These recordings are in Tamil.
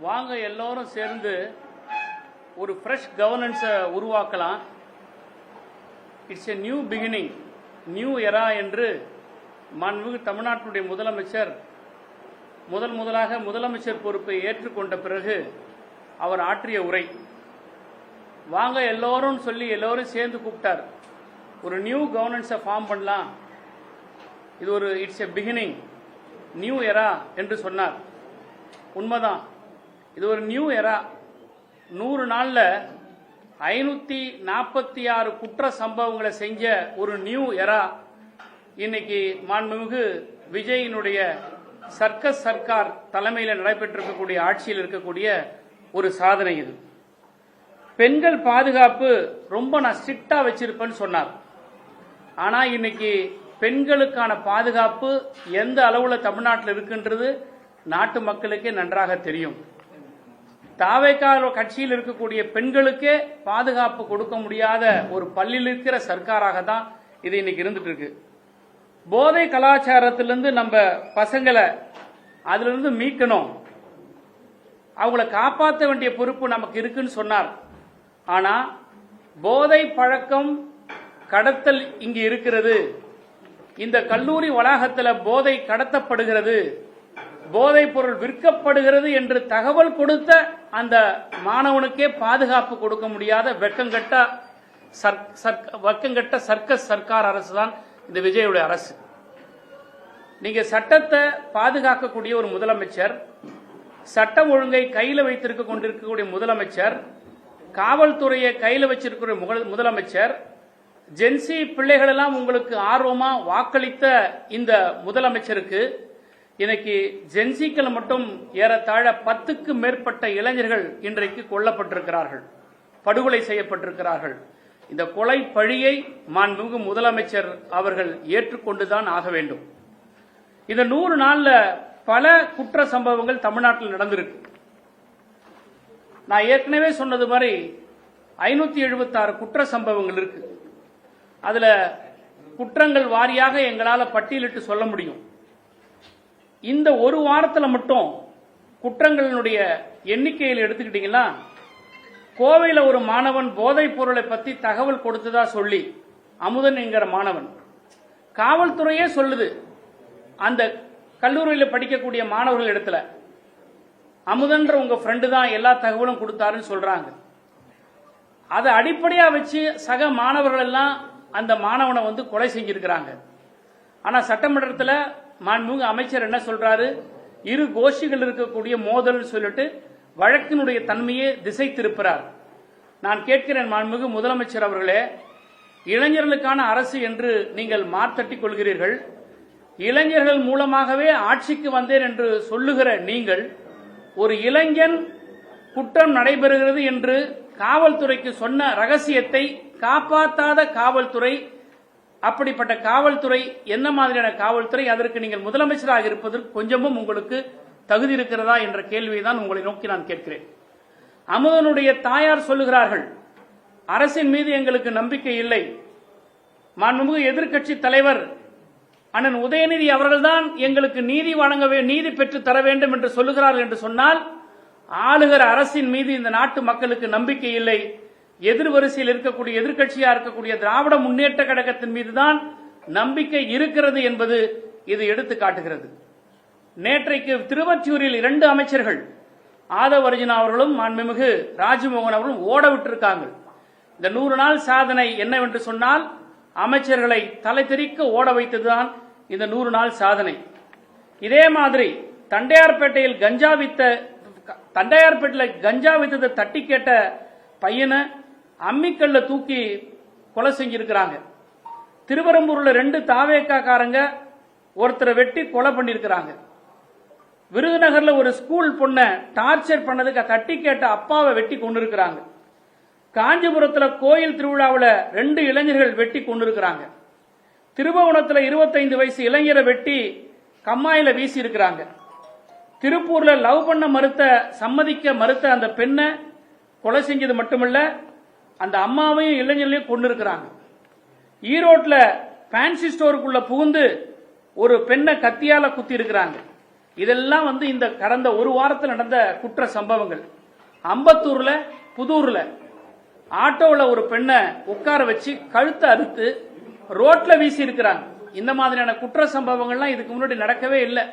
வாங்க எல்லோரும் சேர்ந்து ஒரு ஃப்ரெஷ் கவர்னன்ஸை உருவாக்கலாம். It's a new beginning, new எரா என்று மாண்புமிகு தமிழ்நாட்டுடைய முதலமைச்சர் முதலாக முதலமைச்சர் பொறுப்பை ஏற்றுக்கொண்ட பிறகு அவர் ஆற்றிய உரை. வாங்க எல்லோரும் சொல்லி எல்லோரும் சேர்ந்து கூப்பிட்டார். ஒரு நியூ கவர்னன்ஸை ஃபார்ம் பண்ணலாம், இது ஒரு இட்ஸ் எ பிகினிங், நியூ எரா என்று சொன்னார். உண்மைதான், இது ஒரு நியூ எரா. 100 நாளில் 546 குற்ற சம்பவங்களை செஞ்ச ஒரு நியூ எரா இன்னைக்கு மாண்புமிகு விஜயினுடைய சர்க்கஸ் சர்க்கார் தலைமையில் நடைபெற்றிருக்கக்கூடிய ஆட்சியில் இருக்கக்கூடிய ஒரு சாதனை. இது பெண்கள் பாதுகாப்பு ரொம்ப நான் ஸ்ட்ரிக்டா வச்சிருப்பேன்னு சொன்னார். ஆனா இன்னைக்கு பெண்களுக்கான பாதுகாப்பு எந்த அளவுல தமிழ்நாட்டில் இருக்கின்றது நாட்டு மக்களுக்கே நன்றாக தெரியும். தாவேகா கட்சியில் இருக்கக்கூடிய பெண்களுக்கே பாதுகாப்பு கொடுக்க முடியாத ஒரு பள்ளியில் இருக்கிற சர்க்காராக தான் இது இன்னைக்கு இருந்துட்டு இருக்கு. போதை கலாச்சாரத்திலிருந்து நம்ம பசங்களை அதிலிருந்து மீட்கணும், அவங்களை காப்பாற்ற வேண்டிய பொறுப்பு நமக்கு இருக்குன்னு சொன்னார். ஆனா போதை பழக்கம் கடத்தல் இங்கு இருக்கிறது, இந்த கல்லூரி வளாகத்தில் போதை கடத்தப்படுகிறது, போதைப் பொருள் விற்கப்படுகிறது என்று தகவல் கொடுத்த அந்த மாணவனுக்கே பாதுகாப்பு கொடுக்க முடியாத வெக்கங்கட்ட சர்க்கஸ் சர்க்கார் அரசு தான் இந்த விஜயுடைய அரசு. நீங்க சட்டத்தை பாதுகாக்கக்கூடிய ஒரு முதலமைச்சர், சட்டம் ஒழுங்கை கையில் வைத்திருக்க கொண்டிருக்கக்கூடிய முதலமைச்சர், காவல்துறையை கையில் வச்சிருக்கிற முதலமைச்சர், ஜென்சி பிள்ளைகள் எல்லாம் உங்களுக்கு ஆர்வமா வாக்களித்த இந்த முதலமைச்சருக்கு இன்னைக்கு ஜென்சிக்கள் மட்டும் ஏறத்தாழ 10க்கு மேற்பட்ட இளைஞர்கள் இன்றைக்கு கொல்லப்பட்டிருக்கிறார்கள், படுகொலை செய்யப்பட்டிருக்கிறார்கள். இந்த கொலை பழியை மாண்புமிகு முதலமைச்சர் அவர்கள் ஏற்றுக்கொண்டுதான் ஆக வேண்டும். இந்த 100 நாள்ல பல குற்ற சம்பவங்கள் தமிழ்நாட்டில் நடந்திருக்கு. நான் ஏற்கனவே சொன்னது மாதிரி 576 குற்ற சம்பவங்கள் இருக்கு. அதுல குற்றங்கள் வாரியாக எங்களால் பட்டியலிட்டு சொல்ல முடியும். இந்த ஒரு வாரத்தில் மட்டும் குற்றங்களினுடைய எண்ணிக்கையில் எடுத்துக்கிட்டீங்கன்னா, கோவையில் ஒரு மாணவன் போதைப் பொருளை பற்றி தகவல் கொடுத்ததா சொல்லி, அமுதன் என்கிற மாணவன், காவல்துறையே சொல்லுது அந்த கல்லூரியில் படிக்கக்கூடிய மாணவர்கள் இடத்துல அமுதன்ற உங்க ஃப்ரெண்டு தான் எல்லா தகவலும் கொடுத்தாருன்னு சொல்றாங்க. அதை அடிப்படையா வச்சு சக மாணவர்கள் எல்லாம் அந்த மாணவனை வந்து கொலை செஞ்சிருக்கிறாங்க. ஆனா சட்டமன்றத்தில் மாண்புமிகு அமைச்சர் என்ன சொல்றாரு, இரு கோஷ்டிகள் இருக்கக்கூடிய மோதல் சொல்லிட்டு வழக்கினுடைய தன்மையை திசை திருப்புறார். நான் கேட்கிறேன் மாண்புமிகு முதலமைச்சர் அவர்களே, இளைஞர்களுக்கான அரசு என்று நீங்கள் மார்த்தட்டிக் கொள்கிறீர்கள். இளைஞர்கள் மூலமாகவே ஆட்சிக்கு வந்தேன் என்று சொல்லுகிற நீங்கள், ஒரு இளைஞன் குற்றம் நடைபெறுகிறது என்று காவல்துறைக்கு சொன்ன ரகசியத்தை காப்பாற்றாத காவல்துறை, அப்படிப்பட்ட காவல்துறை என்ன மாதிரியான காவல்துறை? அதற்கு நீங்கள் முதலமைச்சராக இருப்பதற்கு கொஞ்சமும் உங்களுக்கு தகுதி இருக்கிறதா என்ற கேள்வியை தான் உங்களை நோக்கி நான் கேட்கிறேன். அமுதனுடைய தாயார் சொல்லுகிறார்கள், அரசின் மீது எங்களுக்கு நம்பிக்கை இல்லை, மாண்புமிகு எதிர்க்கட்சி தலைவர் அண்ணன் உதயநிதி அவர்கள்தான் எங்களுக்கு நீதி பெற்று தர வேண்டும் என்று சொல்லுகிறார்கள் என்று சொன்னால், ஆளுகிற அரசின் மீது இந்த நாட்டு மக்களுக்கு நம்பிக்கை இல்லை. எதிர்வரிசையில் இருக்கக்கூடிய எதிர்க்கட்சியா இருக்கக்கூடிய திராவிட முன்னேற்ற கழகத்தின் மீதுதான் நம்பிக்கை இருக்கிறது என்பது இது எடுத்து காட்டுகிறது. நேற்றைக்கு திருவொற்றியூரில் 2 அமைச்சர்கள், ஆதவ அர்ஜுனா அவர்களும் மாண்புமிகு ராஜ்மோகன் அவர்களும் ஓட விட்டிருக்காங்க. இந்த 100 நாள் சாதனை என்னவென்று சொன்னால், அமைச்சர்களை தலை தெறிக்க ஓட வைத்ததுதான் இந்த 100 நாள் சாதனை. இதே மாதிரி தண்டையார்பேட்டையில் கஞ்சா வித்ததை தட்டி கேட்ட பையனை அம்மிக்கல்ல தூக்கி கொலை செஞ்சிருக்கிறாங்க. திருவரம்பூர்ல 2 தாவேக்காரங்க ஒருத்தரை வெட்டி கொலை பண்ணிருக்கிறாங்க. விருதுநகர்ல ஒரு ஸ்கூல் பொண்ணை டார்ச்சர் பண்ணதுக்கு தட்டி கேட்ட அப்பாவை வெட்டி கொண்டிருக்கிறாங்க. காஞ்சிபுரத்தில் கோயில் திருவிழாவில் 2 இளைஞர்கள் வெட்டி கொண்டிருக்கிறாங்க. திருபுவனத்தில் 25 வயசு இளைஞரை வெட்டி கம்மாயில வீசி இருக்கிறாங்க. திருப்பூர்ல லவ் பண்ண சம்மதிக்க மறுத்த அந்த பெண்ணை கொலை செஞ்சது மட்டுமல்ல, அந்த அம்மாவையும் இளைஞர்களையும் கொண்டிருக்கிறாங்க. ஈரோட்டில் ஃபேன்சி ஸ்டோருக்குள்ள புகுந்து ஒரு பெண்ணை கத்தியால குத்தி இருக்கிறாங்க. இதெல்லாம் இந்த கடந்த ஒரு வாரத்தில் நடந்த குற்ற சம்பவங்கள். அம்பத்தூர்ல புதூர்ல ஆட்டோவில் ஒரு பெண்ணை உட்கார வச்சு கழுத்தை அறுத்து ரோட்ல வீசி இருக்கிறாங்க. இந்த மாதிரியான குற்ற சம்பவங்கள்லாம் இதுக்கு முன்னாடி நடக்கவே இல்லை.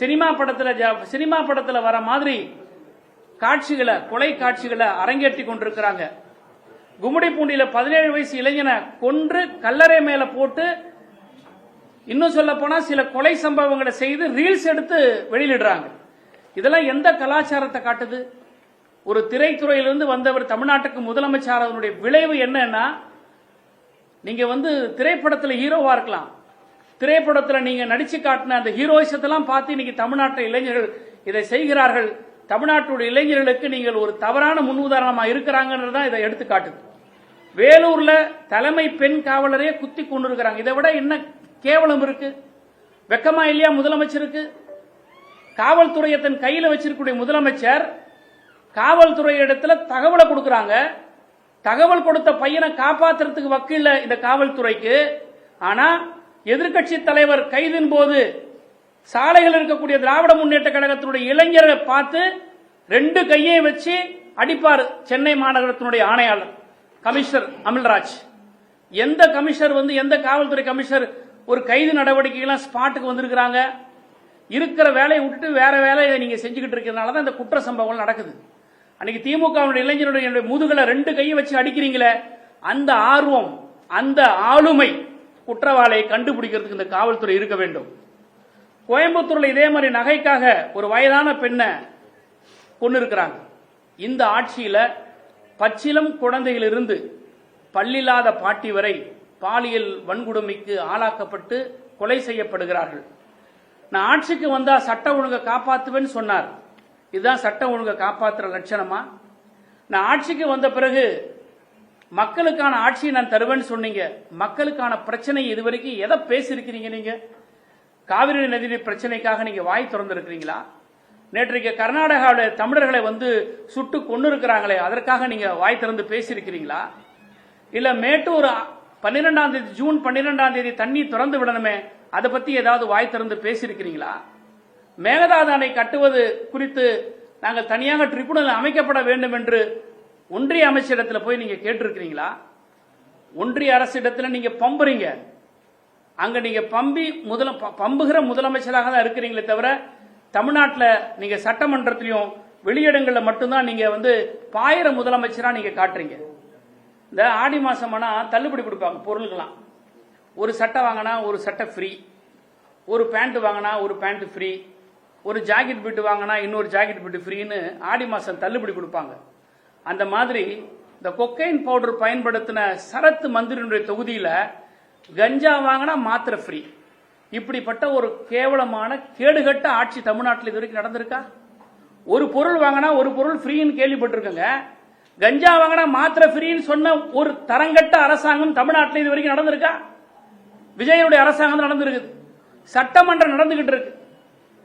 சினிமா படத்துல வர மாதிரி காட்சிகளை, கொலை காட்சிகளை அரங்கேற்றி கொண்டிருக்கிறாங்க. கும்மிடிப்பூண்டியில 17 வயசு இளைஞனை கொன்று கல்லறை மேல போட்டு, இன்னும் சொல்ல போனா சில கொலை சம்பவங்களை செய்து ரீல்ஸ் எடுத்து வெளியிடுறாங்க. இதெல்லாம் எந்த கலாச்சாரத்தை காட்டுது? ஒரு திரைத்துறையிலிருந்து வந்தவர் தமிழ்நாட்டுக்கு முதலமைச்சர், அதனுடைய விளைவு என்னன்னா, நீங்க திரைப்படத்தில் ஹீரோவா இருக்கலாம், திரைப்படத்தில் நீங்க நடிச்சு காட்டின அந்த ஹீரோயிசத்தெல்லாம் பார்த்து இன்னைக்கு தமிழ்நாட்டு இளைஞர்கள் இதை செய்கிறார்கள். தமிழ்நாட்டுடைய இளைஞர்களுக்கு நீங்கள் ஒரு தவறான முன்னுதாரணமா இருக்கிறாங்கன்றதான் இதை எடுத்து காட்டுது. வேலூர்ல தலைமை பெண் காவலரே குத்தி கொண்டு இருக்கிறாங்க. இதை விட என்ன கேவலம் இருக்கு? வெக்கமா இல்லையா முதலமைச்சருக்கு? காவல்துறையை தன் கையில வச்சிருக்கக்கூடிய முதலமைச்சர் காவல்துறை இடத்துல தகவலை கொடுக்கறாங்க. தகவல் கொடுத்த பையனை காப்பாற்றுறதுக்கு வக்கீல்ல இந்த காவல்துறைக்கு. ஆனா எதிர்கட்சி தலைவர் கைதின் போது சாலைகள் இருக்கக்கூடிய திராவிட முன்னேற்ற கழகத்தினுடைய இளைஞரை பார்த்து 2 கையை வச்சு அடிப்பார் சென்னை மாநகரத்தினுடைய ஆணையாளர் கமிஷனர் அமல்ராஜ். எந்த கமிஷனர் எந்த காவல்துறை கமிஷனர் ஒரு கைது நடவடிக்கைகள் ஸ்பாட்டுக்கு வந்திருக்கிறாங்க? இருக்கிற வேலையை விட்டுட்டு வேற வேலையை நீங்க செஞ்சுக்கிட்டு இருக்கிறதுனால தான் இந்த குற்ற சம்பவங்கள் நடக்குது. அன்னைக்கு திமுக இளைஞருடைய முதுகலை 2 கையை வச்சு அடிக்கிறீங்களே, அந்த ஆர்வம், அந்த ஆளுமை குற்றவாளியை கண்டுபிடிக்கிறதுக்கு இந்த காவல்துறை இருக்க வேண்டும். கோயம்புத்தூர்ல இதே மாதிரி நகைக்காக ஒரு வயதான பெண்ணை கொண்டு இருக்கிறாங்க. இந்த ஆட்சியில பச்சிலம் குழந்தையிலிருந்து பல்லில்லாத பாட்டி வரை பாலியல் வன்கொடுமைக்கு ஆளாக்கப்பட்டு கொலை செய்யப்படுகிறார்கள். நான் ஆட்சிக்கு வந்தா சட்ட ஒழுங்கை காப்பாற்றுவேன்னு சொன்னார். இதுதான் சட்ட ஒழுங்கை காப்பாற்றுற லட்சணமா? நான் ஆட்சிக்கு வந்த பிறகு மக்களுக்கான ஆட்சியை நான் தருவேன்னு சொன்னீங்க. மக்களுக்கான பிரச்சனை இதுவரைக்கும் எதை பேசியிருக்கிறீங்க? நீங்க காவிரி நதி பிரச்சனைக்காக நீங்க வாய் திறந்திருக்கிறீங்களா? நேற்றைக்கு கர்நாடகாவில் தமிழர்களை சுட்டு கொண்டு இருக்கிறாங்களே, அதற்காக நீங்க வாய் திறந்து பேசியிருக்கிறீங்களா? இல்ல மேட்டூர் 12ஆம் தேதி ஜூன் 12ஆம் தேதி தண்ணி திறந்து விடணுமே, அதை பத்தி ஏதாவது வாய் திறந்து பேசியிருக்கிறீங்களா? மேகதாது அணை கட்டுவது குறித்து நாங்கள் தனியாக ட்ரிபுனல் அமைக்கப்பட வேண்டும் என்று ஒன்றிய அமைச்சரிடத்தில் போய் நீங்க கேட்டிருக்கிறீங்களா? ஒன்றிய அரசிடத்தில் நீங்க பம்புறீங்க. அங்க நீங்க பம்புகிற முதலமைச்சராக தான் இருக்கிறீங்களே தவிர, தமிழ்நாட்டில் நீங்க சட்டமன்றத்திலையும் வெளியிடங்களில் மட்டும்தான் நீங்க பாயிர முதலமைச்சரா நீங்க காட்டுறீங்க. இந்த ஆடி மாசமானா தள்ளுபடி கொடுப்பாங்க பொருளுக்கெல்லாம். ஒரு சட்டை வாங்கினா ஒரு சட்டை ஃப்ரீ, ஒரு பேண்ட் வாங்கினா ஒரு பேண்ட் ஃப்ரீ, ஒரு ஜாக்கெட் பிட்டு வாங்கினா இன்னொரு ஜாக்கெட் பிட்டு ஃப்ரீன்னு ஆடி மாசம் தள்ளுபடி கொடுப்பாங்க. அந்த மாதிரி இந்த கொக்கைன் பவுடர் பயன்படுத்தின சரத் மந்திரியினுடைய தொகுதியில் கஞ்சா வாங்கினா மாத்திரை ஃப்ரீ. இப்படிப்பட்ட ஒரு கேவலமான கேடுகட்ட ஆட்சி தமிழ்நாட்டில் இது வரைக்கும் நடந்திருக்கா? ஒரு பொருள் வாங்கினா ஒரு பொருள் ஃப்ரீன்னு கேள்விப்பட்டிருக்கங்க. கஞ்சா வாங்கினா மாத்திரை ஃப்ரீன்னு சொன்ன ஒரு தரங்கட்ட அரசாங்கம் தமிழ்நாட்டில் இது வரைக்கும் நடந்திருக்கா? விஜயனுடைய அரசாங்கம் நடந்திருக்குது. சட்டமன்றம் நடந்துகிட்டு இருக்கு.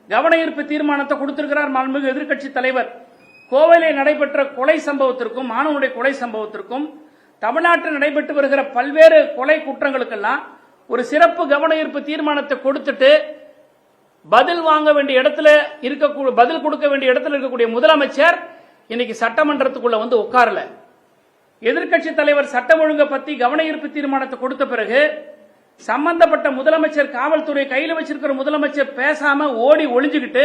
கவன ஈர்ப்பு தீர்மானத்தை கொடுத்திருக்கிறார் மாண்புமிகு எதிர்க்கட்சி தலைவர். கோவையில் நடைபெற்ற கொலை சம்பவத்திற்கும் மாணவனுடைய கொலை சம்பவத்திற்கும் தமிழ்நாட்டில் நடைபெற்று வருகிற பல்வேறு கொலை குற்றங்களுக்கெல்லாம் ஒரு சிறப்பு கவன ஈர்ப்பு தீர்மானத்தை கொடுத்துட்டு பதில் வாங்க வேண்டிய இடத்துல பதில் கொடுக்க வேண்டிய இடத்துல இருக்கக்கூடிய முதலமைச்சர் இன்னைக்கு சட்டமன்றத்துக்குள்ள உட்காரல. எதிர்க்கட்சி தலைவர் சட்டம் ஒழுங்கை பத்தி கவன ஈர்ப்பு தீர்மானத்தை கொடுத்த பிறகு சம்பந்தப்பட்ட முதலமைச்சர், காவல்துறை கையில் வச்சிருக்கிற முதலமைச்சர் பேசாம ஓடி ஒளிஞ்சுக்கிட்டு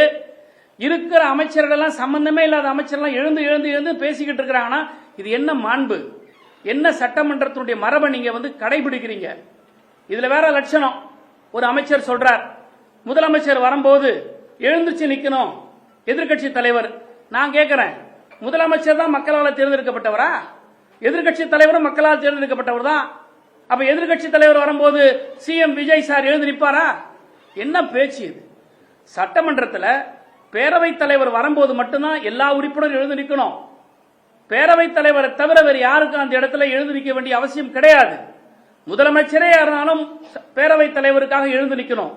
இருக்கிற அமைச்சர்கள் சம்பந்தமே இல்லாத அமைச்சர்கள் எழுந்து எழுந்து எழுந்து பேசிக்கிட்டு இருக்கிறாங்கன்னா இது என்ன மாண்பு? என்ன சட்டமன்றத்தினுடைய மரபை நீங்க கடைபிடிக்கிறீங்க? இதுல வேற லட்சணம். ஒரு அமைச்சர் சொல்றார், முதலமைச்சர் வரும்போது எழுந்துச்சு நிக்கணும் எதிர்க்கட்சி தலைவர். நான் கேட்கிறேன், முதலமைச்சர் தான் மக்களால் தேர்ந்தெடுக்கப்பட்டவரா? எதிர்க்கட்சி தலைவரும் மக்களால் தேர்ந்தெடுக்கப்பட்டவர் தான். அப்ப எதிர்க்கட்சி தலைவர் வரும்போது சிஎம் விஜய் சார் எழுந்து நிற்பாரா? என்ன பேச்சு இது? சட்டமன்றத்தில் பேரவைத் தலைவர் வரும்போது மட்டும்தான் எல்லா உறுப்பினரும் எழுந்து நிற்கணும். பேரவைத் தலைவரை தவிர வேறு யாருக்கும் அந்த இடத்துல எழுந்து நிற்க வேண்டிய அவசியம் கிடையாது. முதலமைச்சரே இருந்தாலும் பேரவைத் தலைவருக்காக எழுந்து நிற்கணும்.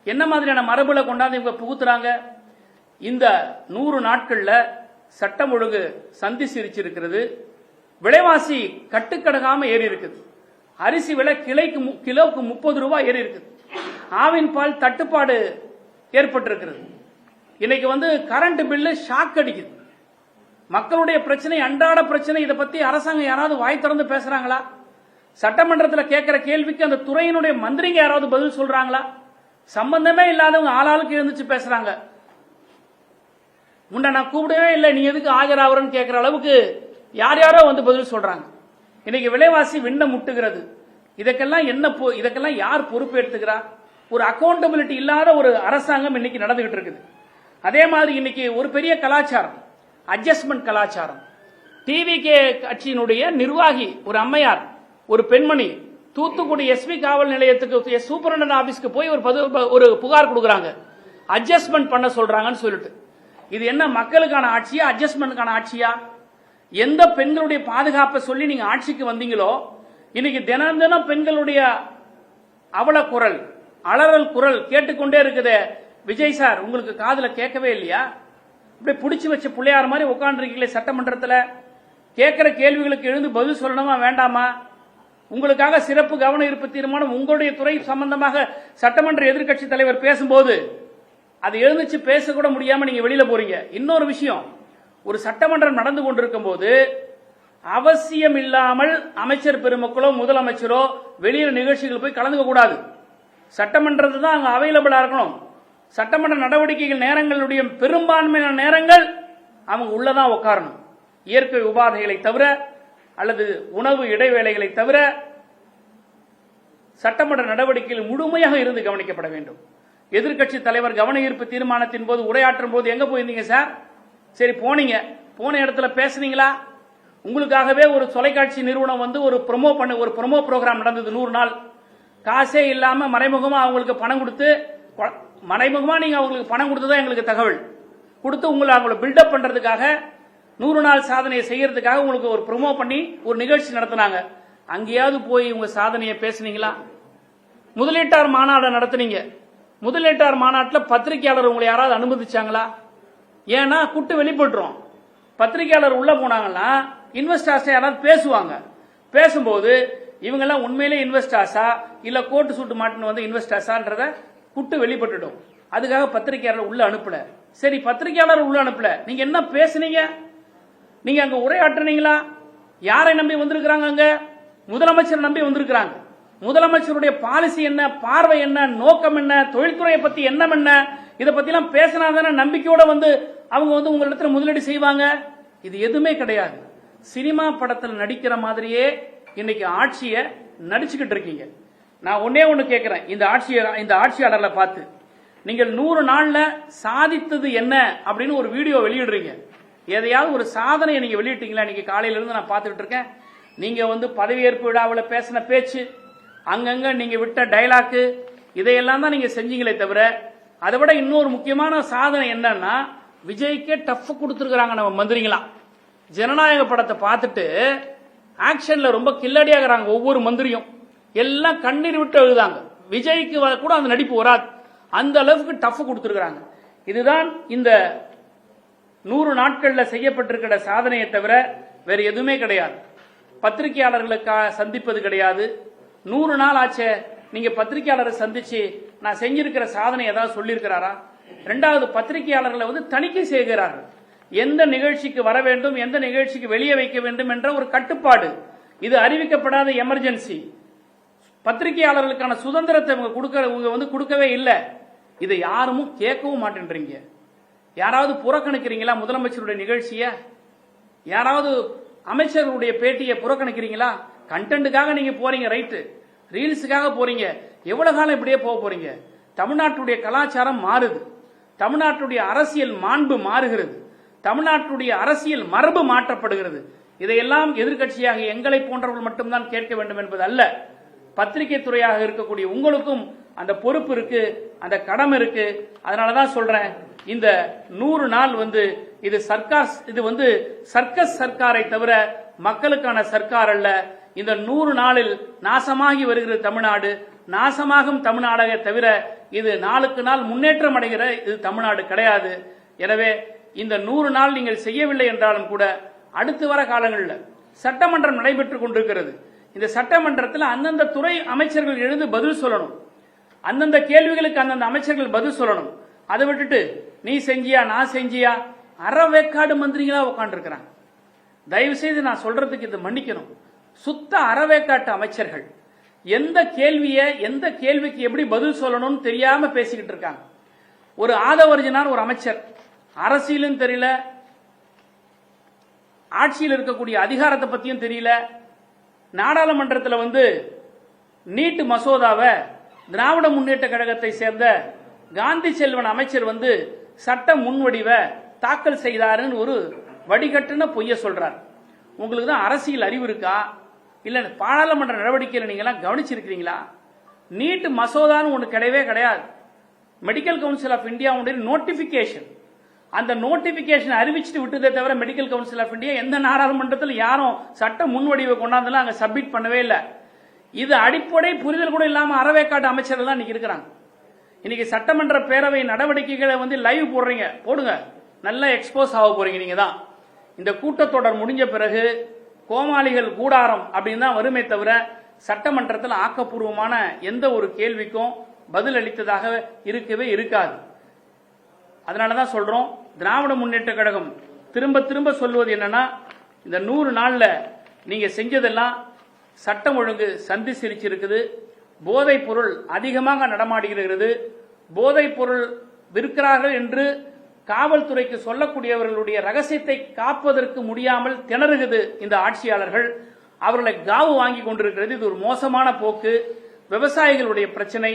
என்ன மாதிரியான மரபுல கொண்டாந்து இவங்க புகுத்துறாங்க? இந்த 100 நாட்கள்ல சட்டம் ஒழுங்கு சந்தி சிரிச்சிருக்கிறது. விலைவாசி கட்டுக்கடங்காம ஏறி இருக்குது. அரிசி விலை கிலோவுக்கு 30 ரூபாய் ஏறி இருக்குது. ஆவின் பால் தட்டுப்பாடு ஏற்பட்டிருக்கிறது. இன்னைக்கு வந்து கரண்ட் பில்லு ஷாக் அடிக்குது. மக்களுடைய பிரச்சனை, அன்றாட பிரச்சனை, இதை பத்தி அரசாங்கம் யாராவது வாய் திறந்து பேசுறாங்களா? சட்டமன்றத்தில் கேட்கிற கேள்விக்கு அந்த துறையினுடைய மந்திரிங்க யாராவது பதில் சொல்றாங்களா? சம்பந்தமே இல்லாதவங்க ஆளாளுக்கு எழுந்துச்சு பேசுறாங்க. முன்ன நான் கூப்பிடவே இல்லை, நீ எதுக்கு ஆஜராகிறன்னு கேட்கிற அளவுக்கு யார் யாரோ வந்து பதில் சொல்றாங்க. இன்னைக்கு விலைவாசி விண்ண முட்டுகிறது. இதுக்கெல்லாம் யார் பொறுப்பேற்றுகிறா? ஒரு அக்கௌண்டபிலிட்டி இல்லாத ஒரு அரசாங்கம் இன்னைக்கு நடந்துகிட்டு இருக்குது. அதே மாதிரி இன்னைக்கு ஒரு பெரிய கலாச்சாரம், அட்ஜஸ்ட்மெண்ட் கலாச்சாரம். டிவிகே கட்சியினுடைய நிர்வாகி ஒரு அம்மையார், ஒரு பெண்மணி தூத்துக்குடி எஸ்பி காவல் நிலையத்துக்கு சூப்பரண்டன்ட் ஆபீஸ்க்கு போய் ஒரு புகார் கொடுக்கறாங்க, அட்ஜஸ்ட்மெண்ட் பண்ண சொல்றாங்கன்னு சொல்லிட்டு. இது என்ன மக்களுக்கான ஆட்சியா, அட்ஜஸ்ட்மெண்ட்டுக்கான ஆட்சியா? எந்த பெண்களுடைய பாதுகாப்பை சொல்லி நீங்க ஆட்சிக்கு வந்தீங்களோ, இன்னைக்கு தினம் தினம் பெண்களுடைய அவல குரல், அலறல் குரல் கேட்டுக்கொண்டே இருக்குதே. விஜய் சார், உங்களுக்கு காதுல கேட்கவே இல்லையா? அப்படியே புடிச்சு வச்ச பிள்ளையார் மாதிரி உட்காந்துருக்கீங்களே சட்டமன்றத்தில். கேட்கிற கேள்விகளுக்கு எழுந்து பதில் சொல்லணுமா வேண்டாமா? உங்களுக்காக சிறப்பு கவன ஈர்ப்பு தீர்மானம் உங்களுடைய துறை சம்பந்தமாக சட்டமன்ற எதிர்க்கட்சி தலைவர் பேசும்போது அது எழுந்துச்சு பேசக்கூட முடியாம நீங்க வெளியில போறீங்க. இன்னொரு விஷயம், ஒரு சட்டமன்றம் நடந்து கொண்டிருக்கும் போது அவசியம் இல்லாமல் அமைச்சர் பெருமக்களோ முதலமைச்சரோ வெளியில நிகழ்ச்சிகள் போய் கலந்துக்க கூடாது. சட்டமன்றத்தில் தான் அங்க அவைலபிளா இருக்கணும். சட்டமன்ற நடவடிக்கைகள் நேரங்களுடைய பெரும்பான்மையான நேரங்கள் அவங்க உள்ளதான் உட்காரணும். இயற்கை உபாதைகளை தவிர அல்லது உணவு இடைவேளைகளை தவிர சட்டமன்ற நடவடிக்கைகள் முழுமையாக இருந்து கவனிக்கப்பட வேண்டும். எதிர்க்கட்சி தலைவர் கவன ஈர்ப்பு தீர்மானத்தின் போது உரையாற்றும் போது எங்க போயிருந்தீங்க சார்? சரி போனீங்க, போன இடத்துல பேசுனீங்களா? உங்களுக்காகவே ஒரு தொலைக்காட்சி நிறுவனம் வந்து ஒரு ப்ரோமோ ப்ரோக்ராம் நடந்தது 100 நாள். காசே இல்லாம மறைமுகமா அவங்களுக்கு பணம் கொடுத்து, மறைமுகமா நீங்க அவங்களுக்கு பணம் கொடுத்ததா எங்களுக்கு தகவல் கொடுத்து அவங்களை பில்டப் பண்றதுக்காக 100 நாள் சாதனையை செய்யறதுக்காக உங்களுக்கு ஒரு ப்ரோமோ பண்ணி ஒரு நிகழ்ச்சி நடத்தினாங்க. அங்கேயாவது போய் உங்க சாதனையை பேசுனீங்களா? முதலீட்டாளர் மாநாடு நடத்துனீங்க. முதலீட்டாளர் மாநாட்டில் பத்திரிகையாளர் உங்களை யாராவது அனுமதிச்சாங்களா? ஏன்னா குட்டு வெளிப்பட்டுரும். பத்திரிகையாளர் உள்ள போனாங்கன்னா இன்வெஸ்டர்ஸ் யாராவது பேசுவாங்க. பேசும்போது இவங்கெல்லாம் உண்மையிலே இன்வெஸ்டர்ஸா இல்ல கோட்டு சூட்டு மாட்டின்னு வந்து இன்வெஸ்டர்ஸான்றத குட்டு வெளிப்பட்டுடும். அதுக்காக பத்திரிகையாளர் உள்ள அனுப்பல. சரி, பத்திரிகையாளர் உள்ள அனுப்பல, நீங்க என்ன பேசுனீங்க? நீங்க அங்க உரையாற்றுனீங்களா? யாரை நம்பி வந்திருக்கிறாங்க? அங்க முதலமைச்சர் நம்பி வந்திருக்கிறாங்க. முதலமைச்சருடைய பாலிசி என்ன, பார்வை என்ன, நோக்கம் என்ன, தொழில்துறையை பத்தி எண்ணம் என்ன, இதை பத்தி எல்லாம் பேசினாதானே நம்பிக்கையோட வந்து அவங்க வந்து உங்களிடத்துல முதலீடு செய்வாங்க. இது எதுவுமே கிடையாது. சினிமா படத்தில் நடிக்கிற மாதிரியே இன்னைக்கு ஆட்சியை நடிச்சுக்கிட்டு இருக்கீங்க. நான் ஒன்னே ஒன்னு கேட்கிறேன், இந்த ஆட்சியாளர்களை பார்த்து, நீங்கள் 100 நாள்ல சாதித்தது என்ன அப்படின்னு ஒரு வீடியோ வெளியிடுறீங்க. எதையாவது ஒரு சாதனையை நீங்க வெளியிட்டீங்களா? இன்னைக்கு காலையில இருந்து நான் பார்த்துட்டு இருக்கேன். நீங்க வந்து பதவியேற்பு விழாவில் பேசின பேச்சு, அங்கங்க நீங்க விட்ட டைலாக்கு, இதையெல்லாம் தான் நீங்க செஞ்சீங்களே தவிர, அதை விட இன்னொரு முக்கியமான சாதனை என்னன்னா, விஜய்க்கே டஃப் கொடுத்துருக்காங்க நம்ம மந்திரிங்களாம். ஜனநாயக படத்தை பார்த்துட்டு ஆக்ஷன்ல ரொம்ப கில்லடியாகிறாங்க ஒவ்வொரு மந்திரியும். எல்லாம் கண்ணீர் விட்டு எழுதாங்க. விஜய்க்கு கூட அந்த நடிப்பு வராது, அந்த அளவுக்கு டஃப் கொடுத்துருக்காங்க. இதுதான் இந்த 100 நாட்கள்ல செய்யப்பட்டிருக்கிற சாதனையை தவிர வேற எதுவுமே கிடையாது. பத்திரிகையாளர்களுக்காக சந்திப்பது கிடையாது. 100 நாள் ஆச்சே, நீங்க பத்திரிகையாளரை சந்திச்சு நான் செஞ்சிருக்கிற சாதனை ஏதாவது சொல்லியிருக்கிறாரா? 2வது, பத்திரிகையாளர்களை வந்து தணிக்கை செய்கிறார்கள். எந்த நிகழ்ச்சிக்கு வர வேண்டும், எந்த நிகழ்ச்சிக்கு வெளியே வைக்க வேண்டும் என்ற ஒரு கட்டுப்பாடு. இது அறிவிக்கப்படாத எமர்ஜென்சி. பத்திரிகையாளர்களுக்கான சுதந்திரத்தை இவங்க வந்து கொடுக்கவே இல்லை. இதை யாரும் கேட்கவும் மாட்டேன்றீங்க. யாராவது புறக்கணிக்கிறீங்களா முதலமைச்சருடைய நிகழ்ச்சியை? யாராவது அமைச்சர்களுடைய பேட்டியை புறக்கணிக்கிறீங்களா? கண்டென்ட்டுக்காக நீங்க போறீங்க, ரைட்டு, ரீல்ஸுக்காக போறீங்க. எவ்வளவு காலம் இப்படியே போக போறீங்க? தமிழ்நாட்டுடைய கலாச்சாரம் மாறுது, தமிழ்நாட்டுடைய அரசியல் மாண்பு மாறுகிறது, தமிழ்நாட்டுடைய அரசியல் மரபு மாற்றப்படுகிறது. இதையெல்லாம் எதிர்க்கட்சியாக எங்களை போன்றவர்கள் மட்டும்தான் கேட்க வேண்டும் என்பது அல்ல. பத்திரிகை துறையாக இருக்கக்கூடிய உங்களுக்கும் அந்த பொறுப்பு இருக்கு, அந்த கடமை இருக்கு. அதனாலதான் சொல்றேன், இந்த 100 நாள் வந்து இது வந்து சர்க்கஸ் சர்க்காரை தவிர மக்களுக்கான சர்க்கார் அல்ல. இந்த 100 நாளில் நாசமாகி வருகிற தமிழ்நாடு, நாசமாகும் தமிழ்நாடை தவிர இது நாளுக்கு நாள் முன்னேற்றம் அடைகிற இது தமிழ்நாடு கிடையாது. எனவே இந்த 100 நாள் நீங்கள் செய்யவில்லை என்றாலும் கூட அடுத்து வர காலங்களில் சட்டமன்றம் நடைபெற்றுக் கொண்டிருக்கிறது. இந்த சட்டமன்றத்தில் அந்தந்த துறை அமைச்சர்கள் எழுந்து பதில் சொல்லணும். அந்தந்த கேள்விகளுக்கு அந்தந்த அமைச்சர்கள் பதில் சொல்லணும். அதை விட்டுட்டு நீ செஞ்சியா நான் செஞ்சியா அறவேக்காடு மந்திரிகளா உட்காந்துருக்கிறாங்க. தயவு செய்து நான் சொல்றதுக்கு இது மன்னிக்கணும். சுத்த அறவேக்காட்டு அமைச்சர்கள் எந்த கேள்விக்கு எப்படி பதில் சொல்லணும்னு தெரியாம பேசிக்கிட்டு இருக்காங்க. ஒரு ஆதவர்ஜனார் ஒரு அமைச்சர், அரசியலும் தெரியல, ஆட்சியில் இருக்கக்கூடிய அதிகாரத்தை பத்தியும் தெரியல. நாடாளுமன்றத்தில் நீட் மசோதாவை திராவிட முன்னேற்ற கழகத்தை சேர்ந்த காந்தி செல்வன் அமைச்சர் சட்ட முன்வடிவை தாக்கல் செய்தாருன்னு ஒரு வடிகட்டுன பொய்ய சொல்றார். உங்களுக்கு தான் அரசியல் அறிவு இருக்கா இல்ல பாராளுமன்ற நடவடிக்கையில் நீங்க எல்லாம் கவனிச்சிருக்கீங்களா? நீட் மசோதான்னு ஒன்று கிடையவே கிடையாது. மெடிக்கல் கவுன்சில் ஆஃப் இந்தியாவுடைய நோட்டிபிகேஷன், அந்த நோட்டிபிகேஷன் அறிவிச்சுட்டு விட்டதே தவிர மெடிக்கல் கவுன்சில் ஆஃப் இந்தியா எந்த நாடாளுமன்றத்தில் யாரும் சட்ட முன்வடிவை கொண்டாந்துலாம் அங்க சப்மிட் பண்ணவே இல்லை. இது அடிப்படை புரிதல் கூட இல்லாம அறவேக்காட்டு அமைச்சர்கள் தான் இன்னைக்கு இருக்கிறாங்க. இன்னைக்கு சட்டமன்ற பேரவை நடவடிக்கைகளை லைவ் போடுறீங்க, போடுங்க, நல்லா எக்ஸ்போஸ் ஆக போறீங்க. நீங்க தான் இந்த கூட்டத்தொடர் முடிஞ்ச பிறகு கோமாளிகள் கூடாரம் அப்படின்னு தான் வருமே தவிர சட்டமன்றத்தில் ஆக்கப்பூர்வமான எந்த ஒரு கேள்விக்கும் பதில் அளித்ததாக இருக்கவே இருக்காது. அதனாலதான் சொல்றோம், திராவிட முன்னேற்ற கழகம் திரும்ப திரும்ப சொல்வது என்னன்னா, இந்த 100 நாள்ல நீங்க செஞ்சதெல்லாம் சட்டம் ஒழுங்கு சந்தி சிரிச்சிருக்குது, போதைப் பொருள் அதிகமாக நடமாடுகிறது, போதைப் பொருள் விற்கிறார்கள் என்று காவல்துறைக்கு சொல்லக்கூடியவர்களுடைய ரகசியத்தை காப்பதற்கு முடியாமல் திணறுகிறது இந்த ஆட்சியாளர்கள். அவர்களை காவு வாங்கி கொண்டிருக்கிறது. இது ஒரு மோசமான போக்கு. விவசாயிகளுடைய பிரச்சனை,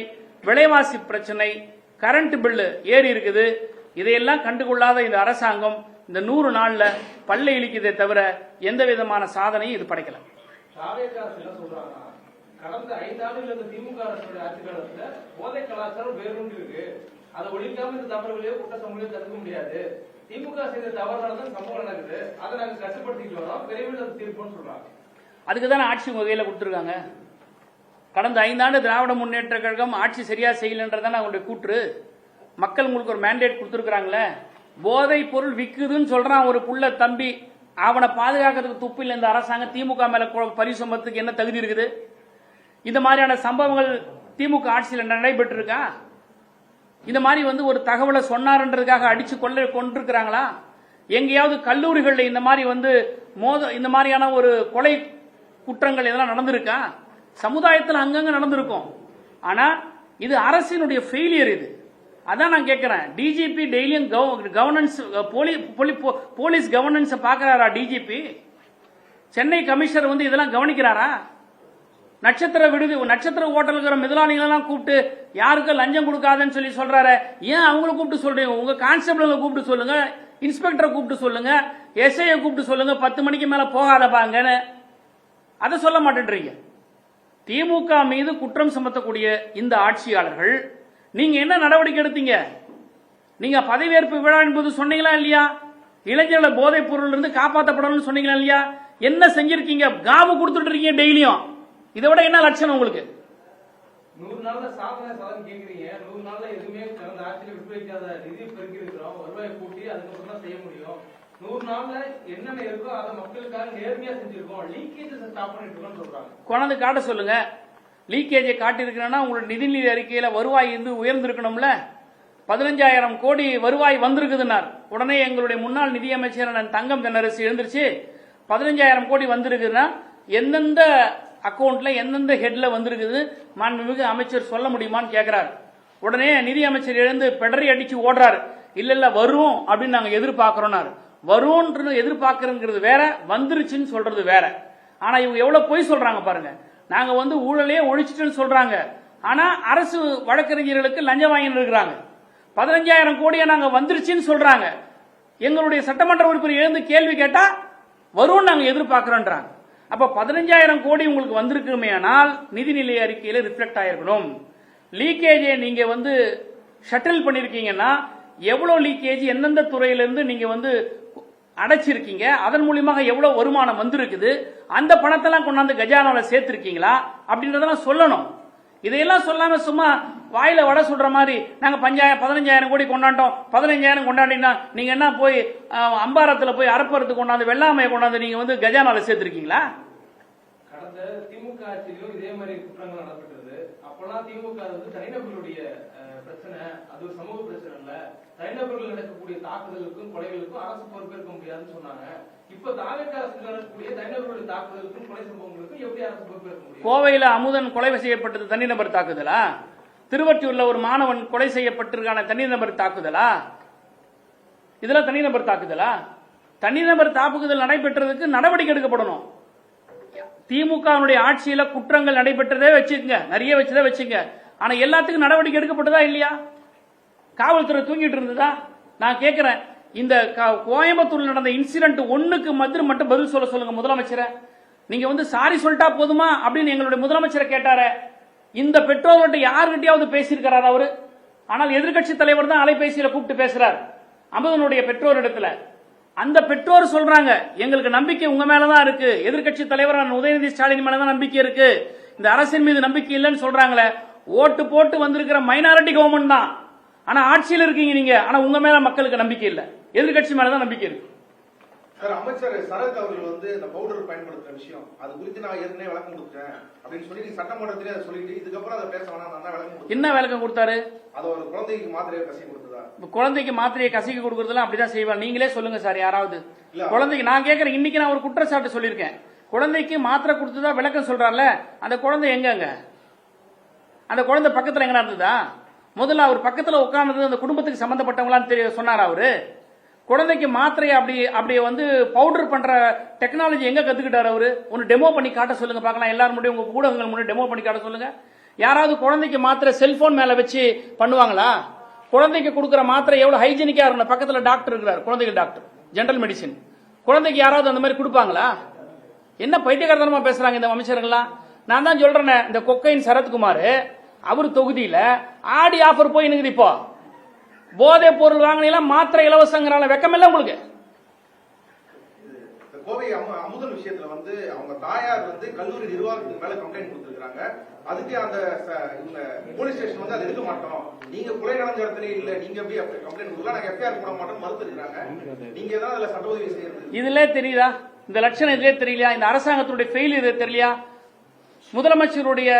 விலைவாசி பிரச்சனை, கரண்ட் பில்லு ஏறி இருக்குது. இதையெல்லாம் கண்டுகொள்ளாத இந்த அரசாங்கம் இந்த 100 நாள்ல பல்லை இழிக்கதே தவிர எந்த விதமான சாதனையும் இது படைக்கல. கடந்த 5 ஆண்டுகள் திமுக அரசுடைய ஆட்சி காலத்துல போதை கலாச்சாரம் வேரூன்றி இருக்கு. அதை ஒழிக்காம இந்த தவறுகளையோ குற்ற சம்பவங்களையோ தடுக்க முடியாது. திமுக செய்த தவறுனால தான் சம்பவம் நடக்குது. அதை நாங்க கட்டுப்படுத்திட்டு வரோம், விரைவில் அது தீர்ப்போம்னு சொல்றாங்க. அதுக்கு தானே ஆட்சி வகையில கொடுத்துருக்காங்க. கடந்த 5 ஆண்டு திராவிட முன்னேற்ற கழகம் ஆட்சி சரியா செய்யலன்றதான அவங்களுடைய கூற்று. மக்கள் உங்களுக்கு ஒரு மேண்டேட் கொடுத்துருக்காங்களே. போதை பொருள் விக்குதுன்னு சொல்றான் ஒரு புள்ள தம்பி, அவனை பாதுகாக்கிறதுக்கு துப்பில் இந்த அரசாங்கம் திமுக மேல பழி சுமத்துக்கு என்ன தகுதி இருக்குது? இந்த மாதிரியான சம்பவங்கள் திமுக ஆட்சியில் நடைபெற்று இருக்கா? இந்த மாதிரி ஒரு தகவலை சொன்னார்ன்றதுக்காக அடிச்சு கொண்டிருக்கிறாங்களா? எங்கேயாவது கல்லூரிகளில் இந்த மாதிரி இந்த மாதிரியான ஒரு கொலை குற்றங்கள் இதெல்லாம் நடந்திருக்கா? சமுதாயத்தில் அங்கங்க நடந்திருக்கும். ஆனா இது அரசினுடைய ஃபெயிலியர். இது அதான் நான் கேட்கிறேன். டிஜிபி டெய்லியும் கவர்னன்ஸ் போலீஸ் கவர்னன்ஸ் பாக்குறாரா? டிஜிபி சென்னை கமிஷனர் இதெல்லாம் கவனிக்கிறாரா? நட்சத்திர ஹோட்டலுக்கு முதலாளிகளெல்லாம் கூப்பிட்டு யாருக்கும் லஞ்சம் கொடுக்காதுன்னு சொல்லி சொல்றாரு. ஏன் அவங்களை கூப்பிட்டு சொல்றீங்க? உங்க கான்ஸ்டபிள்களை கூப்பிட்டு சொல்லுங்க, இன்ஸ்பெக்டரை கூப்பிட்டு சொல்லுங்க, எஸ்ஐயை கூப்பிட்டு சொல்லுங்க, 10 மணிக்கு மேல போகாதப்பாங்கன்னு. அதை சொல்ல மாட்டேன்றீங்க. திமுக மீது குற்றம் சுமத்தக்கூடிய இந்த ஆட்சியாளர்கள் நீங்க என்ன நடவடிக்கை எடுத்தீங்க? நீங்க பதவியேற்பு விழா என்பது சொன்னீங்களா இல்லையா? இளைஞர்களை போதைப் பொருள் இருந்து காப்பாற்றப்படணும்னு சொன்னீங்களா இல்லையா? என்ன செஞ்சிருக்கீங்க? காவு கொடுத்துட்டு இருக்கீங்க டெய்லியும். இதை விட என்ன லட்சணம் உங்களுக்கு? 100 நாள்ல சாதனை கேக்குறீங்க. 100 நாள்ல எதுவுமே கடந்த ஆட்சியில் விட்டு வைக்காத நிதி பெருக்கி இருக்கிறோம், வருவாயை கூட்டி அதுக்கப்புறம் தான் செய்ய முடியும். 100 நாள்ல என்னென்ன இருக்கோ அதை மக்களுக்காக நேர்மையா செஞ்சிருக்கோம், லீக்கேஜ் ஸ்டாப் பண்ணிட்டு இருக்கோம்னு சொல்றாங்க. கொண்டாந்து காட்ட சொல்லுங்க. லீக்கேஜை காட்டியிருக்கிறேன்னா உங்களோட நிதிநிலை அறிக்கையில வருவாய் உயர்ந்திருக்கணும்ல. 15,000 கோடி வருவாய் வந்திருக்குதுன்னார். உடனே எங்களுடைய முன்னாள் நிதியமைச்சர் தங்கம் தென்னரசு எழுந்திருச்சு 15,000 கோடி வந்திருக்குதுன்னா எந்தெந்த அக்கௌண்ட்ல எந்தெந்த ஹெட்ல வந்திருக்குது மாண்புமிகு அமைச்சர் சொல்ல முடியுமான்னு கேட்கிறார். உடனே நிதி அமைச்சர் எழுந்து பெடரி அடிச்சு ஓடுறாரு. இல்ல வரும் அப்படின்னு நாங்க எதிர்பார்க்கிறோம். வரும் எதிர்பார்க்கறது வேற, வந்துருச்சுன்னு சொல்றது வேற. ஆனா இவங்க எவ்வளவு பொய் சொல்றாங்க பாருங்க. நாங்க ஊழலையே ஒழிச்சிட்டுன்னு சொல்றாங்க. ஆனா அரசு வழக்கறிஞர்களுக்கு லஞ்சம் வாங்கி இருக்கிறாங்க. 15,000 கோடியை நாங்க வந்துருச்சுன்னு சொல்றாங்க. எங்களுடைய சட்டமன்ற உறுப்பினர் எழுந்து கேள்வி கேட்டா வரும் நாங்க எதிர்பார்க்கிறோன்றாங்க. அப்ப 15,000 கோடி உங்களுக்கு வந்திருக்குமே ஆனால் நிதிநிலை அறிக்கையில ரிஃப்ளெக்ட் ஆயிருக்கணும். லீக்கேஜை நீங்க ஷட்டில் பண்ணிருக்கீங்கன்னா எவ்வளவு லீக்கேஜ் எந்தெந்த துறையிலிருந்து நீங்க அடைச்சிருக்கீங்க, அதன் மூலியமாக எவ்வளவு வருமானம் வந்திருக்குது, அந்த பணத்தெல்லாம் கொண்டாந்து கஜானால சேர்த்திருக்கீங்களா அப்படின்றதெல்லாம் சொல்லணும். இதையெல்லாம் சொல்லாம சும்மா வாயில வடை சுடுற மாதிரி நாங்க 15,000 கோடி கொண்டாண்டோம், 15,000 கொண்டாடினா நீங்க என்ன போய் அம்பாரத்துல போய் அரப்பறத்து கொண்டாந்து வெள்ளாமையை கொண்டாந்து நீங்க கஜானால சேர்த்திருக்கீங்களா? கடந்த திமுக ஆட்சியிலும் இதே மாதிரி குற்றங்கள் நடைபெற்றது. அப்பெல்லாம் திமுக வந்து தனிநபர்களுடைய பிரச்சனை, அது ஒரு சமூக பிரச்சனை இல்ல, தனிநபர்கள் நடக்கக்கூடிய தாக்குதலுக்கும் கொலைகளுக்கும் அரசு பொறுப்பேற்க முடியாதுன்னு சொன்னாங்க. இப்ப தாவேக்கா அரசு நடக்கக்கூடிய தனிநபர்களுடைய தாக்குதலுக்கும் கொலை சம்பவங்களுக்கும் எப்படி அரசு பொறுப்பேற்க முடியும்? கோவையில அமுதன் கொலை செய்யப்பட்டது தனிநபர் தாக்குதலா? திருவொற்றியூர்ல ஒரு மாணவன் கொலை செய்யப்பட்டிருக்கான தனிநபர் தாக்குதலா? இதெல்லாம் தனிநபர் தாக்குதலா? தனிநபர் தாக்குதல் நடைபெற்றதுக்கு நடவடிக்கை எடுக்கப்படணும். திமுக ஆட்சியில குற்றங்கள் நடைபெற்றதே வச்சுக்கங்க, நிறைய வச்சதே வச்சுங்க. ஆனா எல்லாத்துக்கும் நடவடிக்கை எடுக்கப்பட்டதா இல்லையா? காவல்துறை தூங்கிட்டு இருந்ததா? நான் கேட்கிறேன், இந்த கோயம்புத்தூர்ல நடந்த இன்சிடென்ட் ஒண்ணுக்கு மட்டும் பதில் சொல்லுங்க முதலமைச்சரை. நீங்க வந்து சாரி சொல்லிட்டா போதுமா அப்படின்னு எங்களுடைய முதலமைச்சரை கேட்டாரு. இந்த பெற்றோர்கிட்ட யாருகிட்டயாவது பேசியிருக்கிறார் அவரு? ஆனால் எதிர்கட்சி தலைவர் தான் அலைபேசியில கூப்பிட்டு பேசுறார் அமுதனுடைய பெற்றோரிடத்துல. அந்த பெற்றோர் சொல்றாங்க, எங்களுக்கு நம்பிக்கை உங்க மேலதான் இருக்கு, எதிர்கட்சி தலைவரான உதயநிதி ஸ்டாலின் மேலதான் நம்பிக்கை இருக்கு, இந்த அரசின் மீது நம்பிக்கை இல்லைன்னு சொல்றாங்களே. ஓட்டு போட்டு வந்திருக்கிற மைனாரிட்டி கவர்மெண்ட் தான், ஆனா ஆட்சியில் இருக்கீங்க நீங்க, ஆனா உங்க மேல மக்களுக்கு நம்பிக்கை இல்ல, எதிர்கட்சி மேலதான் நம்பிக்கை இருக்கு. சார், அமைச்சர் சரத் அவர்கள் வந்து இந்த பவுடர் பயன்படுத்துற விஷயம் அது குறித்து நான் ஏற்கனவே விளக்கம் கொடுத்தேன் அப்படின்னு சொல்லி சட்டமன்றத்திலே அதை சொல்லிட்டு இதுக்கப்புறம் அதை பேச வேணாம் நான் விளக்கம் கொடுத்தேன். என்ன விளக்கம் கொடுத்தாரு? அது ஒரு குழந்தைக்கு மாத்திரையை கசி கொடுத்ததா? குழந்தைக்கு மாத்திரையை கசிக்க கொடுக்கறதுலாம் அப்படிதான் செய்வாங்க. நீங்களே சொல்லுங்க சார் யாராவது. குழந்தைக்கு நான் கேட்கறேன், இன்னைக்கு நான் ஒரு குற்றச்சாட்டு சொல்லியிருக்கேன். குழந்தைக்கு மாத்திரை கொடுத்ததா விளக்கம் சொல்றாருல, அந்த குழந்தை எங்க? அந்த குழந்தை பக்கத்துல எங்க இருந்ததா? முதல்ல அவர் பக்கத்துல உட்கார்ந்தது அந்த குடும்பத்துக்கு சம்பந்தப்பட்டவங்களான்னு சொன்னார் அவரு. குழந்தைக்கு மாத்திரையை அப்படி வந்து பவுடர் பண்ற டெக்னாலஜி எங்க கத்துக்கிட்டாரு அவரு? ஒன்னு டெமோ பண்ணி காட்ட சொல்லுங்க பார்க்கலாம். எல்லாரும் முன்னாடி உங்க ஊடகங்கள் முன்னாடி டெமோ பண்ணி காட்ட சொல்லுங்க. யாராவது குழந்தைக்கு மாத்திரை செல்போன் மேல வச்சு பண்ணுவாங்களா? குழந்தைக்கு கொடுக்கிற மாத்திரை எவ்வளவு ஹைஜீனிக்கா இருக்கணும். பக்கத்துல டாக்டர் இருக்கிறார், குழந்தைகள் டாக்டர், ஜெனரல் மெடிசின். குழந்தைக்கு யாராவது அந்த மாதிரி கொடுப்பாங்களா? என்ன பைத்தியக்காரத்தனமா பேசுறாங்க இந்த அமைச்சர்கள்லாம். நான் தான் சொல்றேன், இந்த கொக்கையின் சரத்குமார் அவர் தொகுதியில ஆடி ஆஃபர் போய் நிக்குது. இப்போ போதை பொருள் வாங்கினா மாத்திரை இலவசங்கிறால வெக்கமில்ல உங்களுக்கு? கோவை அமுதன் விஷயத்துல வந்து அவங்க தாயார் வந்து கல்லூரி நிர்வாகத்துக்கு மேல கம்ப்ளைண்ட் கொடுத்திருக்காங்க. அதுக்கு அந்த போலீஸ் ஸ்டேஷன் வந்து அதை எடுக்க மாட்டோம், நீங்க கொலை நடந்த இடத்துல இல்ல, நீங்க எப்படி கம்ப்ளைண்ட் கொடுக்கலாம், நாங்க எஃப்ஐஆர் போட மாட்டோம் மறுத்துருக்காங்க. நீங்க தான் அதுல சட்ட உதவி செய்யறது. இதுல தெரியுதா இந்த லட்சணம்? இதுல தெரியலையா இந்த அரசாங்கத்துடைய ஃபெயிலியர் தெரியலையா? முதலமைச்சருடைய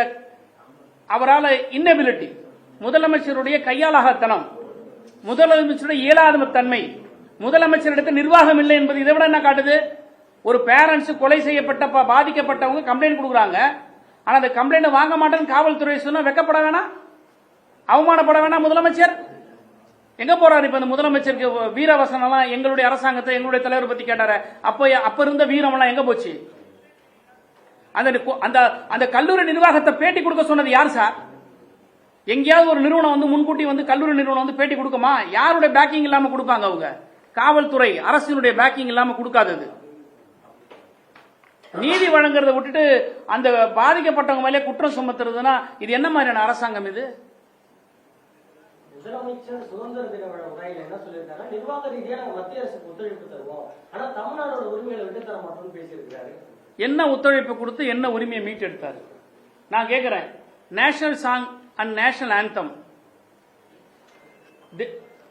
அவரால் இன்னபிலிட்டி, முதலமைச்சருடைய கையாளாகத்தனம், முதலமைச்சருடைய இயலாத தன்மை, முதலமைச்சரிடத்தில் நிர்வாகம் இல்லை என்பது இதை விட என்ன காட்டுது? ஒரு பேரண்ட்ஸ் கொலை செய்யப்பட்ட பாதிக்கப்பட்டவங்க கம்ப்ளைண்ட் கொடுக்குறாங்க, ஆனா அந்த கம்ப்ளைண்ட் வாங்க மாட்டேன்னு காவல்துறை சொன்னா வெக்கப்பட வேணாம், அவமானப்பட வேணாம் முதலமைச்சர்? எங்க போறாரு இப்ப? இந்த முதலமைச்சருக்கு வீரவசனம் எல்லாம் எங்களுடைய அரசாங்கத்தை எங்களுடைய தலைவர் பத்தி கேட்டாரு. அப்ப இருந்த வீரம் எல்லாம் எங்க போச்சு? அந்த கல்லூரி நிர்வாகத்தை பேட்டி கொடுக்க சொன்னது யார் சார்? எங்கேயாவது ஒரு நிறுவனம் வந்து முன்கூட்டி வந்து கல்லூரி நிறுவனம் வந்து பேட்டி கொடுக்குமா? யாருடைய பேக்கிங் இல்லாம கொடுப்பாங்க? அவங்க காவல்துறை அரசினுடைய பேக்கிங் இல்லாம கொடுக்காதது. நீதி வழங்குறதை விட்டுட்டு அந்த பாதிக்கப்பட்டவங்க மேலே குற்றம் சுமத்துறதுன்னா இது என்ன மாதிரியான அரசாங்கம் இது? முதலமைச்சர் சுதந்திர தின உரையில் என்ன சொல்லியிருக்காங்க? நிர்வாக ரீதியா நாங்கள் மத்திய அரசுக்கு ஒத்துழைப்பு தருவோம், ஆனா தமிழ்நாடோட உரிமைகளை விட்டு தர மாட்டோம்னு பேசியிருக்கிறாரு. என்ன ஒத்துழைப்பு கொடுத்து என்ன உரிமையை மீட்டெடுத்தாரு? நான் கேட்கிறேன், national song and national anthem,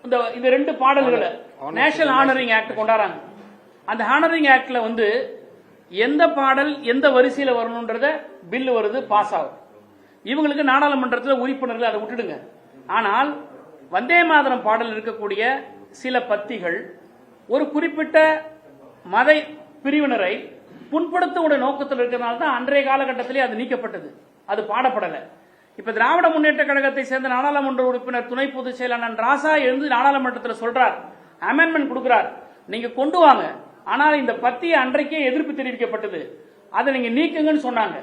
இந்த ரெண்டு பாடல்களை நேஷனல் ஹானரிங் ஆக்ட் கொண்டாடுறாங்க. அந்த ஹானரிங் ஆக்ட்ல வந்து எந்த பாடல் எந்த வரிசையில் வரணும்ன்றத பில் வருது, பாஸ் ஆகும். இவங்களுக்கு நாடாளுமன்றத்தில் உறுப்பினர்கள் அதை விட்டுடுங்க. ஆனால் வந்தே மாதரம் பாடல் இருக்கக்கூடிய சில பத்திகள் ஒரு குறிப்பிட்ட மத பிரிவினரை புண்படுத்தக்கூடிய நோக்கத்தில் இருக்கிறதுனால தான் அன்றைய காலகட்டத்திலே அது நீக்கப்பட்டது, அது பாடப்படலை. இப்ப திராவிட முன்னேற்ற கழகத்தை சேர்ந்த நாடாளுமன்ற உறுப்பினர் துணை பொதுச் செயலாளர் ராசா எழுந்து நாடாளுமன்றத்தில் சொல்றார், அமெண்ட்மெண்ட் கொடுக்கிறார், நீங்க கொண்டு வாங்க. ஆனால் இந்த பத்தியை அன்றைக்கே எதிர்ப்பு தெரிவிக்கப்பட்டது, அதை நீங்க நீக்குங்கன்னு சொன்னாங்க.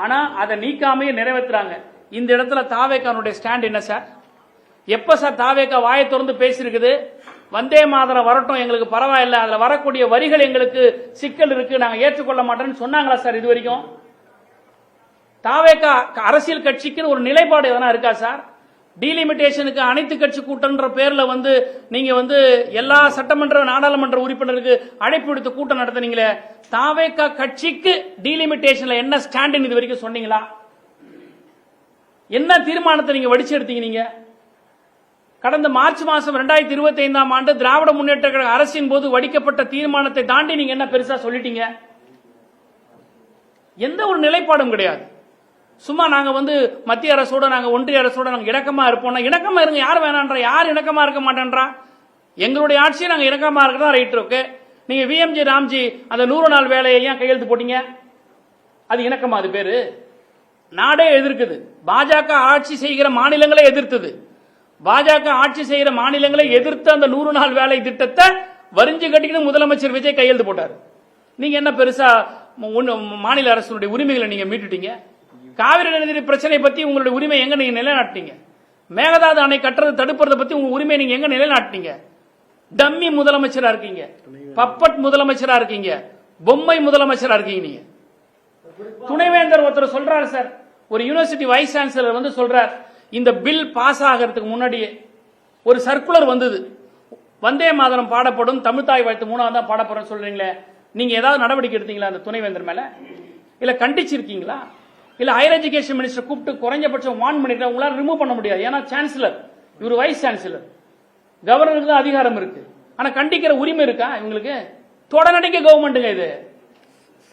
ஆனா அதை நீக்காமையே நிறைவேற்றுறாங்க. இந்த இடத்துல தாவேக்கானுடைய ஸ்டாண்ட் என்ன சார்? எப்ப சார் தாவேக்கா வாயை திறந்து பேசியிருக்குது? வந்தே மாதரம் வரட்டும், எங்களுக்கு பரவாயில்ல, அதுல வரக்கூடிய வரிகள் எங்களுக்கு சிக்கல் இருக்கு, நாங்க ஏற்றுக்கொள்ள மாட்டோம்னு சொன்னாங்களா சார் இது வரைக்கும்? தாவேக்கா அரசியல் கட்சிக்கு ஒரு நிலைப்பாடு எதனா இருக்கா சார்? டீலிமிட்டேஷனுக்கு அனைத்து கட்சி கூட்டம்ன்ற பேர்ல வந்து நீங்க வந்து எல்லா சட்டமன்ற நாடாளுமன்ற உறுப்பினருக்கு அழைப்பு விடுத்து கூட்டம் நடத்துனீங்களே, தாவேக்கா கட்சிக்கு டீலிமிட்டேஷன்ல என்ன ஸ்டாண்ட் இது வரைக்கும் சொன்னீங்களா? என்ன தீர்மானத்தை நீங்க வடிச்சு எடுத்தீங்க? நீங்க கடந்த மார்ச் மாசம் 2025 ஆண்டு திராவிட முன்னேற்ற கழக அரசின் போது வடிக்கப்பட்ட தீர்மானத்தை தாண்டி நீங்க என்ன பெருசா சொல்லிட்டீங்க? எந்த ஒரு நிலைப்பாடும் கிடையாது. சும்மா நாங்க வந்து மத்திய அரசோட நாங்க ஒன்றிய அரசோட நாங்க இணக்கமா இருப்போம்னா இணக்கமா இருங்க. யார் வேணான்றா? யார் இணக்கமா இருக்க மாட்டேன்றா? எங்களுடைய ஆட்சியை நாங்க இணக்கமா இருக்கிறதா ரைட் இருக்கு. நீங்க விஎம்ஜி ராம்ஜி அந்த 100 நாள் வேலையை ஏன் கையெழுத்து போட்டீங்க? அது இணக்கமா? அது பேரு நாடே எதிர்க்குது. பாஜக ஆட்சி செய்கிற மாநிலங்களே எதிர்த்தது. பாஜக ஆட்சி செய்கிற மாநிலங்களை எதிர்த்து அந்த 100 நாள் வேலை திட்டத்தை வரிஞ்சு கட்டிக்கிட்டு முதலமைச்சர் விஜய் கையெழுத்து போட்டார். நீங்க என்ன பெருசா மாநில அரசுடைய உரிமைகளை நீங்க மீட்டுட்டீங்க? காவிரி நதி பிரச்சனை பத்தி உங்களுடைய உரிமை எங்க நீங்க நிலைநாட்டினீங்க? மேகதாது அணை கட்டுறது தடுப்பதை பத்தி உங்க உரிமை நீங்க எங்க நிலைநாட்டினீங்க? டம்மி முதலமைச்சரா இருக்கீங்க, பப்பட் முதலமைச்சரா இருக்கீங்க, பொம்மை முதலமைச்சரா இருக்கீங்க. நீங்க துணைவேந்தர் ஒருத்தர் சொல்றாரு சார், ஒரு யூனிவர்சிட்டி வைஸ் சான்சலர் வந்து சொல்றார், இந்த பில் பாஸ் ஆகிறதுக்கு முன்னாடியே ஒரு சர்க்குலர் வந்தது, வந்தே மாதரம் பாடப்படும், தமிழ்தாய் வாழ்த்து 3ஆவது தான் பாடப்படும் சொல்றீங்களே, நீங்க ஏதாவது நடவடிக்கை எடுத்தீங்களா அந்த துணைவேந்தர் மேல? இல்ல கண்டிச்சிருக்கீங்களா? இல்ல ஹையர் எஜுகேஷன் மினிஸ்டர் கூப்பிட்டு குறைஞ்சபட்சம் வார்ன் பண்ணிட்டு உங்களால ரிமூவ் பண்ண முடியாது, ஏன்னா சான்சலர் இவர் வைஸ் சான்சலர், கவர்னருக்கு தான் அதிகாரம் இருக்கு. ஆனா கண்டிக்கிற உரிமை இருக்கா இவங்களுக்கு? தொடர்நடிக்க கவர்மெண்ட்டுங்க இது.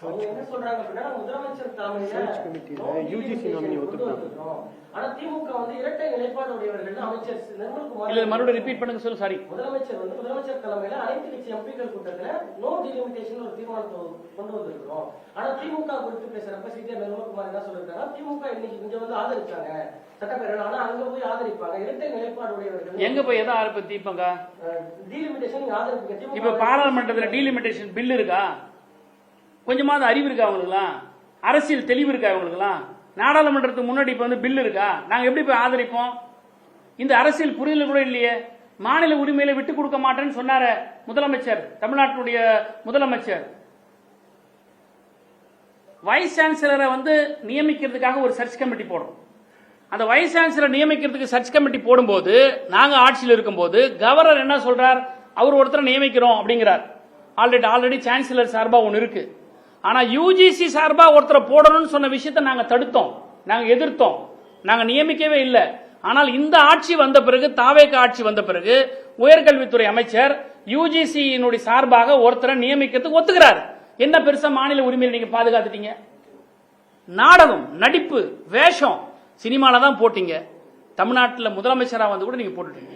அவங்க என்ன சொல்றாங்க அப்படின்னா, முதலமைச்சர் தலைமையில யூஜிசி நாமினி ஒத்துக்கிறோம். ஆனா திமுக வந்து இரட்டை நிலைப்பாடு உடையவர்கள் அமைச்சர் நிர்மல்குமார். இல்ல மறுபடியும் ரிப்பீட் பண்ணுங்க, சொல்லு. சாரி. முதலமைச்சர் தலைமையில அனைத்து கட்சி எம்பிக்கள் கூட்டத்துல நோ டிலிமிட்டேஷன் ஒரு தீர்மானத்தை கொண்டு வந்திருக்கிறோம். ஆனா திமுக குறித்து பேசுறப்ப சிடிஆர் நிர்மல்குமார் என்ன சொல்லிருக்காங்க, திமுக இன்னைக்கு இங்க வந்து ஆதரிச்சாங்க சட்டப்பேரவை, ஆனா அங்க போய் ஆதரிப்பாங்க. இரட்டை நிலைப்பாடு உடையவர்கள் எங்க போய் எதை ஆரம்பிப்பாங்க? டீலிமிட்டேஷன் ஆதரிப்பீங்க. இப்ப பாராளுமன்றத்தில் டீலிமிட்டேஷன் பில் இருக்கா? கொஞ்சமாவது அறிவு இருக்கா அவங்களுக்குலாம்? அரசியல் தெளிவு இருக்கா அவங்களுக்குலாம்? நாடாளுமன்றத்துக்கு முன்னாடி இப்ப வந்து பில் இருக்கா? நாங்க எப்படி போய் ஆதரிப்போம்? இந்த அரசியல் புரிதல் கூட இல்லையே. மாநில உரிமையில விட்டு கொடுக்க மாட்டேன்னு சொன்னார முதலமைச்சர், தமிழ்நாட்டுடைய முதலமைச்சர். வைஸ் சான்சலரை வந்து நியமிக்கிறதுக்காக ஒரு சர்ச் கமிட்டி போடும். அந்த வைஸ் சான்சலர் நியமிக்கிறதுக்கு சர்ச் கமிட்டி போடும்போது, நாங்க ஆட்சியில் இருக்கும்போது கவர்னர் என்ன சொல்றார், அவர் ஒருத்தரை நியமிக்கிறோம் அப்படிங்கிறார். ஆல்ரெடி சான்சலர் சார்பா ஒன்னு இருக்கு. ஆனா யூஜிசி சார்பா ஒருத்தரை போடணும்னு சொன்ன விஷயத்தை நாங்க தடுத்தோம், நாங்க எதிர்த்தோம், நாங்க நியமிக்கவே இல்லை. ஆனால் இந்த ஆட்சி வந்த பிறகு, தாவேக ஆட்சி வந்த பிறகு உயர்கல்வித்துறை அமைச்சர் யூஜிசி சார்பாக ஒருத்தரை நியமிக்கிறதுக்கு ஒத்துக்கிறார். என்ன பெருசா மாநில உரிமையை நீங்க பாதுகாத்துட்டீங்க? நாடகம், நடிப்பு, வேஷம் சினிமால தான் போட்டீங்க. தமிழ்நாட்டில் முதலமைச்சரா வந்து கூட நீங்க போட்டுட்டீங்க.